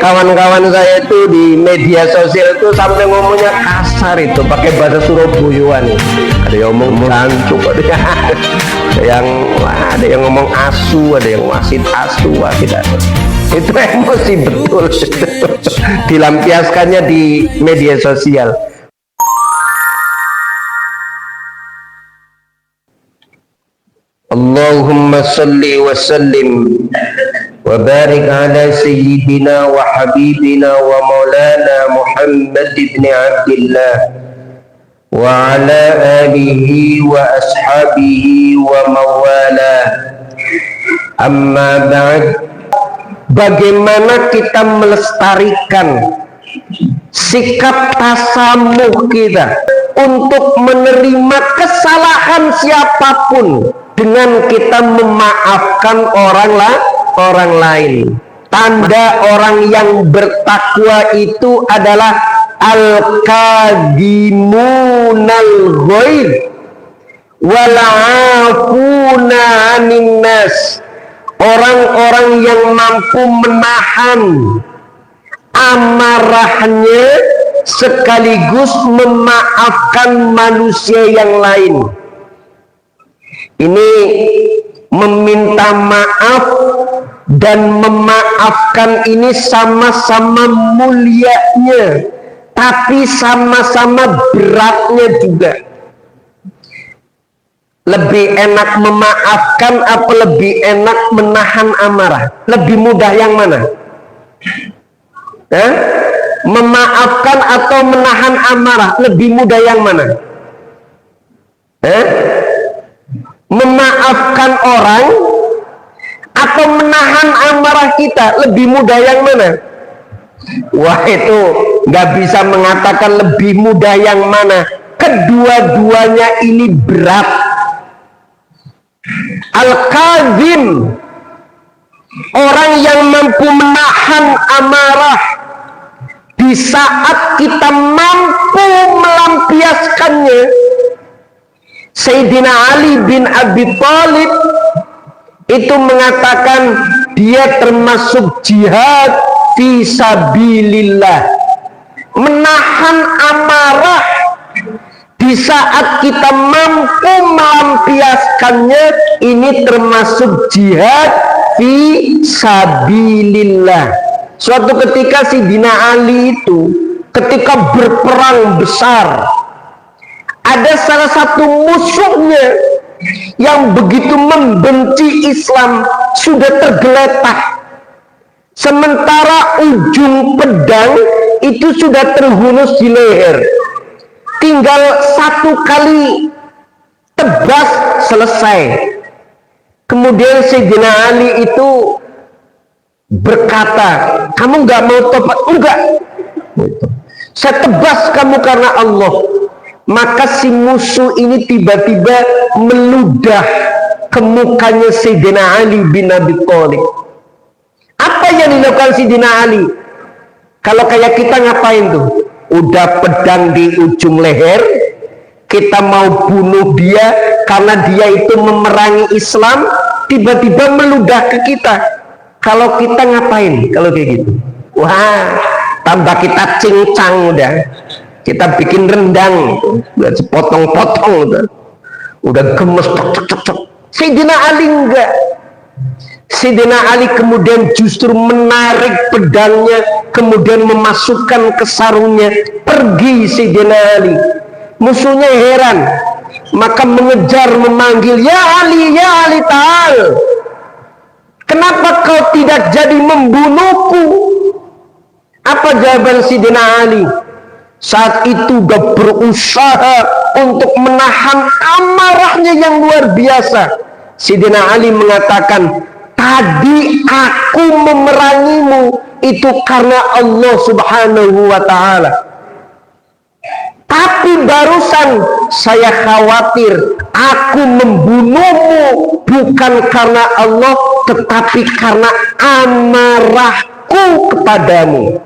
kawan-kawan saya itu di media sosial itu sampai ngomongnya kasar, itu pakai bahasa Surabayaan. Ada yang ngomong gancuk, ada yang ngomong asu, ada yang wasit asu, wasit asu. Itu emosi betul. Dilampiaskannya di media sosial. Allahumma salli wa sallim wa barik ala sayyidina wa habibina wa maulana Muhammad ibn Abdillah wa ala alihi wa ashabihi wa mawala. Amma ba'd. Bagaimana kita melestarikan sikap tasamuh kita untuk menerima kesalahan siapapun dengan kita memaafkan orang lain. Tanda orang yang bertakwa itu adalah al-kadhimunal ghaidh wal 'afuna 'anin nas. Orang-orang yang mampu menahan amarahnya sekaligus memaafkan manusia yang lain. Ini meminta maaf dan memaafkan ini sama-sama mulianya, tapi sama-sama beratnya juga. Lebih enak memaafkan apa lebih enak menahan amarah? Lebih mudah yang mana? Memaafkan atau menahan amarah? Lebih mudah yang mana? Memaafkan orang atau menahan amarah kita? Lebih mudah yang mana? Wah, itu nggak bisa mengatakan lebih mudah yang mana. Kedua-duanya ini berat. Al-kadhim, orang yang mampu menahan amarah di saat kita mampu melampiaskannya. Sayyidina Ali bin Abi Thalib itu mengatakan dia termasuk jihad fi sabilillah, menahan amarah di saat kita mampu melampiaskannya. Ini termasuk jihad fi sabilillah. Suatu ketika Sayyidina Ali itu ketika berperang besar, ada salah satu musuhnya yang begitu membenci Islam sudah tergeletak, sementara ujung pedang itu sudah terhunus di leher. Tinggal satu kali tebas selesai. Kemudian Sayyidina Ali itu berkata, kamu nggak mau tobat? Enggak, saya tebas kamu karena Allah. Maka si musuh ini tiba-tiba meludah ke mukanya Sayyidina Ali bin Abi Thalib. Apa yang dilakukan Sayyidina Ali? Kalau kayak kita ngapain tuh? Udah pedang di ujung leher, kita mau bunuh dia karena dia itu memerangi Islam, tiba-tiba meludah ke kita. Kalau kita ngapain kalau kayak gitu? Wah, tambah kita cincang udah. Kita bikin rendang, udah sepotong-potong, udah gemes, cok. Sayyidina Ali enggak. Sayyidina Ali kemudian justru menarik pedangnya, kemudian memasukkan ke sarungnya, pergi Sayyidina Ali. Musuhnya heran, maka mengejar, memanggil, ya Ali, ta'al, kenapa kau tidak jadi membunuhku? Apa jawaban Sayyidina Ali? Saat itu gak berusaha untuk menahan amarahnya yang luar biasa. Sayyidina Ali mengatakan, tadi aku memerangimu itu karena Allah Subhanahu wa ta'ala, tapi barusan saya khawatir aku membunuhmu bukan karena Allah, tetapi karena amarahku kepadamu.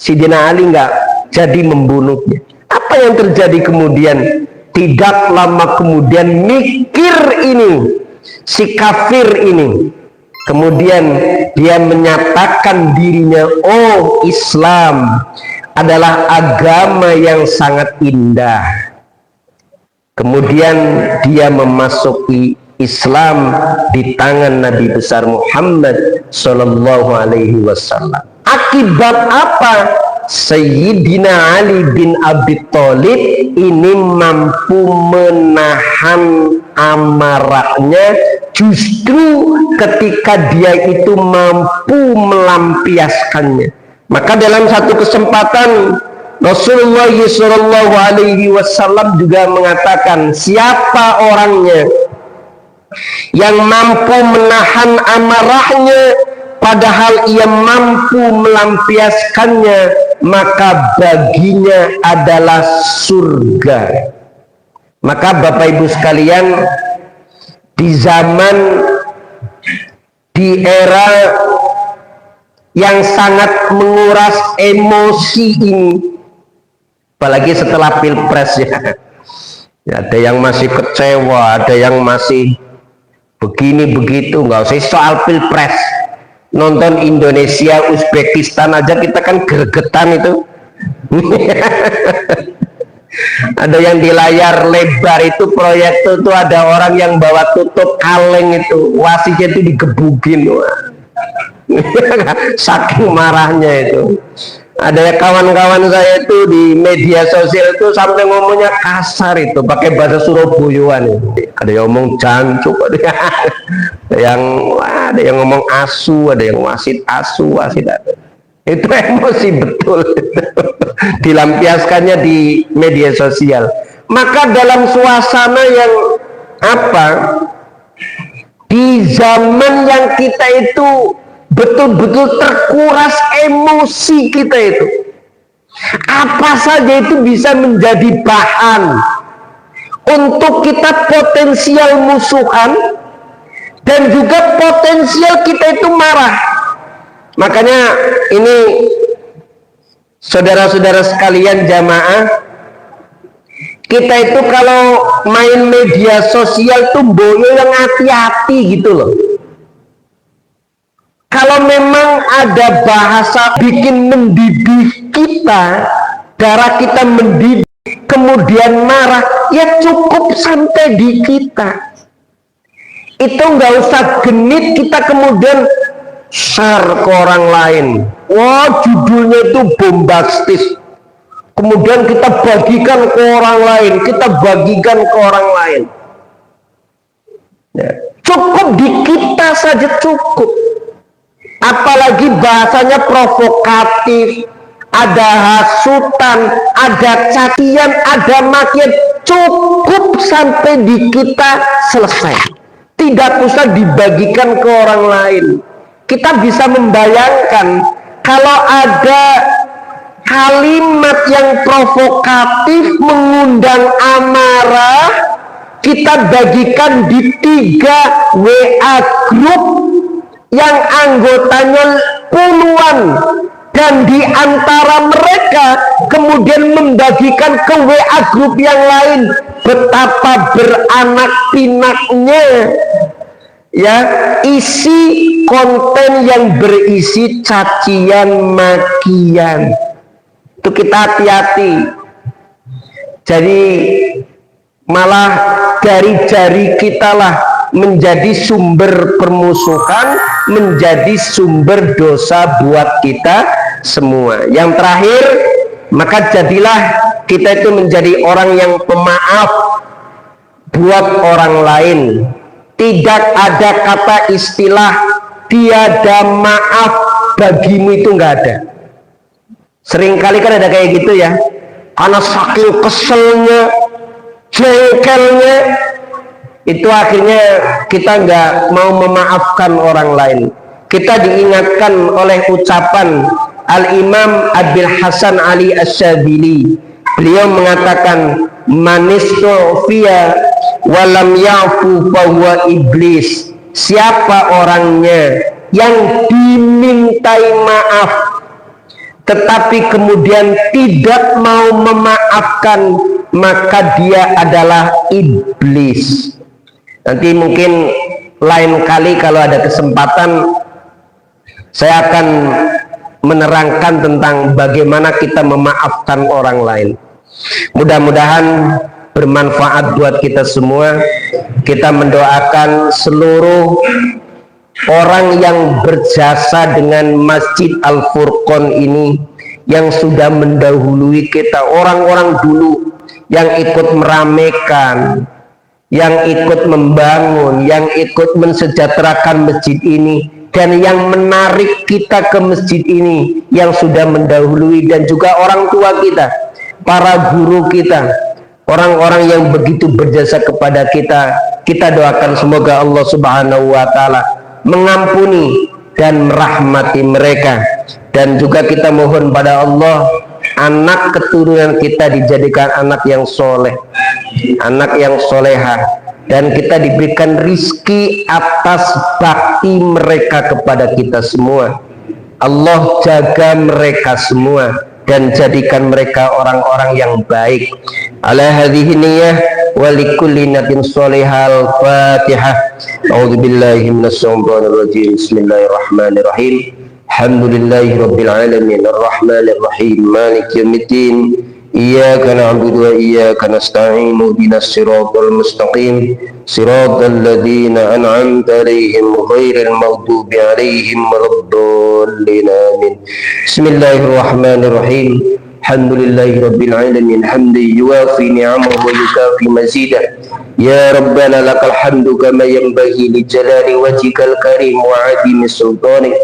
Sayyidina Ali enggak jadi membunuhnya. Apa yang terjadi kemudian? Tidak lama kemudian mikir ini, si kafir ini kemudian dia menyatakan dirinya, oh Islam adalah agama yang sangat indah, kemudian dia memasuki Islam di tangan Nabi besar Muhammad Sallallahu Alaihi Wasallam. Akibat apa? Sayyidina Ali bin Abi Thalib ini mampu menahan amarahnya justru ketika dia itu mampu melampiaskannya. Maka dalam satu kesempatan Rasulullah Sallallahu Alaihi Wasallam juga mengatakan, siapa orangnya yang mampu menahan amarahnya padahal ia mampu melampiaskannya, maka baginya adalah surga. Maka Bapak Ibu sekalian, di zaman, di era yang sangat menguras emosi ini, apalagi setelah pilpres ya, ada yang masih kecewa, ada yang masih begini begitu, nggak usah soal pilpres, nonton Indonesia Uzbekistan aja kita kan gregetan itu. Ada yang di layar lebar itu proyek itu ada orang yang bawa tutup kaleng itu, wasitnya itu digebukin, saking marahnya itu. Ada kawan-kawan saya itu di media sosial itu sampai ngomongnya kasar itu, pakai bahasa Surabayaan itu. Ada yang ngomong jancuk, ada yang ngomong asu, ada yang wasit asu, wasit ada. Itu emosi betul. Dilampiaskannya di media sosial. Maka dalam suasana yang apa, di zaman yang kita itu betul-betul terkuras emosi kita itu, apa saja itu bisa menjadi bahan untuk kita potensial musuhan dan juga potensial kita itu marah. Makanya ini saudara-saudara sekalian jamaah, kita itu kalau main media sosial tuh boyo yang hati-hati gitu loh. Kalau memang ada bahasa bikin mendidih kita, darah kita mendidih, kemudian marah, ya cukup sampai di kita. Itu nggak usah genit kita kemudian share ke orang lain. Wah, judulnya itu bombastis. Kemudian kita bagikan ke orang lain, kita bagikan ke orang lain. Ya, cukup di kita saja cukup. Apalagi bahasanya provokatif, ada hasutan, ada cacian, ada makian, cukup sampai di kita selesai. Tidak usah dibagikan ke orang lain. Kita bisa membayangkan kalau ada kalimat yang provokatif mengundang amarah, kita bagikan di 3 WA grup yang anggotanya puluhan, dan di antara mereka kemudian membagikan ke WA grup yang lain. Betapa beranak pinaknya ya isi konten yang berisi cacian makian. Itu kita hati-hati. Jadi malah dari jari kita lah menjadi sumber permusuhan, menjadi sumber dosa buat kita semua. Yang terakhir, maka jadilah kita itu menjadi orang yang pemaaf buat orang lain. Tidak ada kata istilah tiada maaf bagimu, itu nggak ada. Seringkali kan ada kayak gitu ya, karena saking keselnya, jengkelnya, itu akhirnya kita nggak mau memaafkan orang lain. Kita diingatkan oleh ucapan Al-Imam Abil Hasan Ali Asyadzili. Beliau mengatakan, manistofiya walam yafu fahuwa iblis. Siapa orangnya yang dimintai maaf tetapi kemudian tidak mau memaafkan, maka dia adalah iblis. Nanti mungkin lain kali kalau ada kesempatan saya akan menerangkan tentang bagaimana kita memaafkan orang lain. Mudah-mudahan bermanfaat buat kita semua. Kita mendoakan seluruh orang yang berjasa dengan Masjid Al-Furqan ini, yang sudah mendahului kita, orang-orang dulu yang ikut meramaikan, yang ikut membangun, yang ikut mensejahterakan masjid ini, dan yang menarik kita ke masjid ini, yang sudah mendahului, dan juga orang tua kita, para guru kita, orang-orang yang begitu berjasa kepada kita. Kita doakan semoga Allah Subhanahu wa Ta'ala mengampuni dan merahmati mereka, dan juga kita mohon pada Allah anak keturunan kita dijadikan anak yang soleh, anak yang soleha, dan kita diberikan rizki atas bakti mereka kepada kita semua. Allah jaga mereka semua dan jadikan mereka orang-orang yang baik. Ala hadhihi niyyah wa likulli natin sholihal Fatihah. A'udzubillahi minasyaitonir rajim. Bismillahirrahmanirrahim. Alhamdulillahi rabbil alamin arrahmanir rahim maliki yaumiddin. Iyyaka na'budu wa iyyaka nasta'in ihdinas siratal mustaqim siratal ladzina an'amta 'alaihim ghairil maghdubi 'alaihim waladdallin amin. Bismillahirrahmanirrahim. Alhamdulillahi rabbil alamin hamdan yuwafi ni'amahu wa yukafi mazidah. Ya Rabbana lakal hamdu kama yanbaghi li jalali wajhikal karim wa 'azimi sultanik.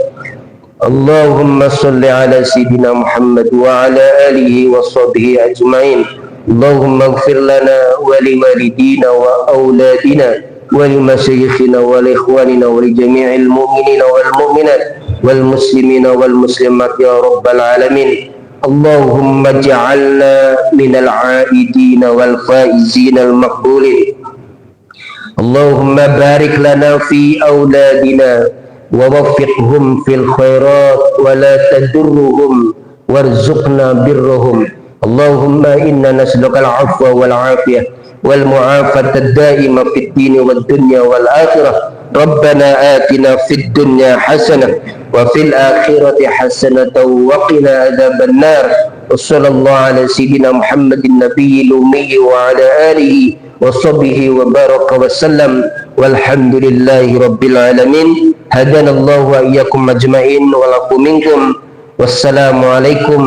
Allahumma salli ala Sayyidina Muhammad wa ala alihi wa sahbihi ajma'in. Allahumma ighfir lana wa li walidina wa auladina wa li masyayikhina wa li ikhwanina wa li jami'il mu'minina wal mu'minat wal muslimina wal muslimat ya rabbal alamin. Allahumma ja'alna minal 'aidina wal faizina al maqbulin. Allahumma barik lana fi auladina ووفقهم في الخيرات ولا تدرهم وارزقنا برهم. اللهم إنا نسألك العفو والعافية والمعافاة الدائمة في الدين والدنيا والآخرة. ربنا آتنا في الدنيا حسنة وفي الآخرة حسنة وقنا عذاب النار. وصلى الله على سيدنا محمد النبي الأمي وعلى آله وصحبه وبارك وسلم والحمد لله رب العالمين. هدانا الله وإياكم أجمعين ولكم منكم. والسلام عليكم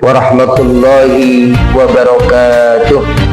warahmatullahi wabarakatuh.